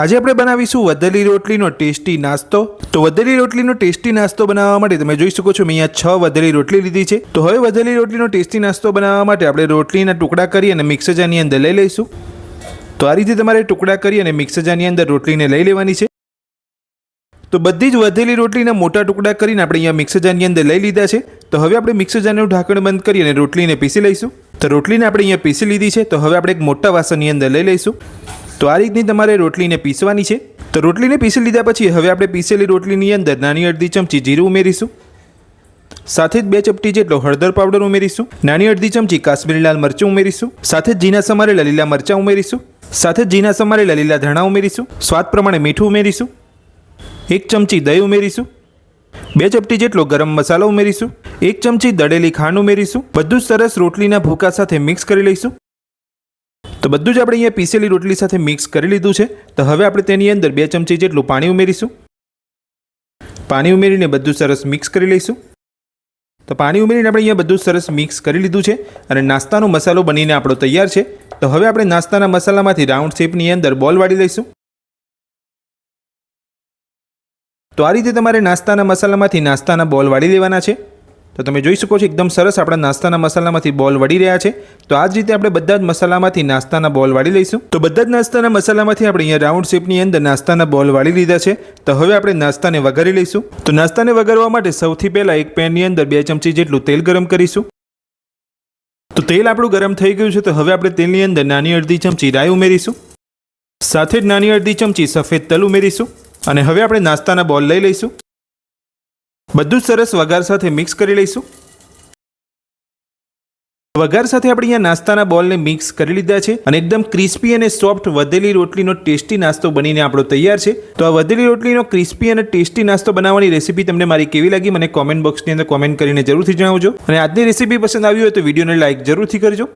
આજે આપણે બનાવીશું વધેલી રોટલીનો ટેસ્ટી નાસ્તો। તો વધેલી રોટલીનો ટેસ્ટી નાસ્તો બનાવવા માટે તમે જોઈ શકો છો મેં અહીંયા 6 વધેલી રોટલી લીધી છે। તો હવે વધેલી રોટલીનો ટેસ્ટી નાસ્તો બનાવવા માટે આપણે રોટલીના ટુકડા કરી અને મિક્સર જારની અંદર લઈ લઈશું। તો આ રીતે તમારે ટુકડા કરી અને મિક્સર જારની અંદર રોટલીને લઈ લેવાની છે। તો બધી જ વધેલી રોટલીના મોટા ટુકડા કરીને આપણે અહીંયા મિક્સર જારની અંદર લઈ લીધા છે। તો હવે આપણે મિક્સર જારનું ઢાંકણ બંધ કરી અને રોટલીને પીસી લઈશું। તો રોટલીને આપણે અહીંયા પીસી લીધી છે। તો હવે આપણે એક મોટા વાસણની અંદર લઈ લઈશું। તો આ રીતની તમારે રોટલીને પીસવાની છે। તો રોટલીને પીસી લીધા પછી હવે આપણે પીસેલી રોટલીની અંદર નાની અડધી ચમચી જીરું ઉમેરીશું। સાથે જ 2 ચપટી જેટલો હળદર પાવડર ઉમેરીશું। નાની અડધી ચમચી કાશ્મીરી લાલ મરચું ઉમેરીશું। સાથે જ ઝીણા સમારેલા લીલા મરચાં ઉમેરીશું। સાથે જ ઝીણા સમારેલા લીલા ધાણા ઉમેરીશું। સ્વાદ પ્રમાણે મીઠું ઉમેરીશું। 1 ચમચી દહીં ઉમેરીશું। 2 ચપટી જેટલો ગરમ મસાલો ઉમેરીશું। 1 ચમચી દળેલી ખાંડ ઉમેરીશું। બધું જ સરસ રોટલીના ભૂકા સાથે મિક્સ કરી લઈશું। તો બધું જ આપણે અહીંયા પીસેલી રોટલી સાથે મિક્સ કરી લીધું છે। તો હવે આપણે તેની અંદર 2 ચમચી જેટલું પાણી ઉમેરીશું। પાણી ઉમેરીને બધું સરસ મિક્સ કરી લઈશું। તો પાણી ઉમેરીને આપણે અહીંયા બધું સરસ મિક્સ કરી લીધું છે અને નાસ્તાનો મસાલો બનીને આપણો તૈયાર છે। તો હવે આપણે નાસ્તાના મસાલામાંથી રાઉન્ડ શેપની અંદર બોલ વાળી લઈશું। તો આ રીતે તમારે નાસ્તાના મસાલામાંથી નાસ્તાના બોલ વાળી લેવાના છે। તો તમે જોઈ શકો છો એકદમ સરસ આપણા નાસ્તાના મસાલામાંથી બોલ વળી રહ્યા છે। તો આ જ રીતે આપણે બધા જ મસાલામાંથી નાસ્તાના બોલ વાળી લઈશું। તો બધા જ નાસ્તાના મસાલામાંથી આપણે અહીંયા રાઉન્ડ શેપની અંદર નાસ્તાના બોલ વાળી લીધા છે। તો હવે આપણે નાસ્તાને વઘારી લઈશું। તો નાસ્તાને વઘારવા માટે સૌથી પહેલાં એક પેનની અંદર 2 ચમચી જેટલું તેલ ગરમ કરીશું। તો તેલ આપણું ગરમ થઈ ગયું છે। તો હવે આપણે તેલની અંદર નાની અડધી ચમચી રાઈ ઉમેરીશું। સાથે જ નાની અડધી ચમચી સફેદ તલ ઉમેરીશું અને હવે આપણે નાસ્તાના બોલ લઈ લઈશું। બધું જ સરસ વઘાર સાથે મિક્સ કરી લઈશું। વઘાર સાથે આપણે અહીંયા નાસ્તાના બોલને મિક્સ કરી લીધા છે અને એકદમ ક્રિસ્પી અને સોફ્ટ વધેલી રોટલીનો ટેસ્ટી નાસ્તો બનીને આપણો તૈયાર છે। તો આ વધેલી રોટલીનો ક્રિસ્પી અને ટેસ્ટી નાસ્તો બનાવવાની રેસીપી તમને મારી કેવી લાગી મને કોમેન્ટ બોક્સની અંદર કોમેન્ટ કરીને જરૂરથી જણાવજો। અને આજની રેસીપી પસંદ આવી હોય તો વિડીયોને લાઇક જરૂરથી કરજો।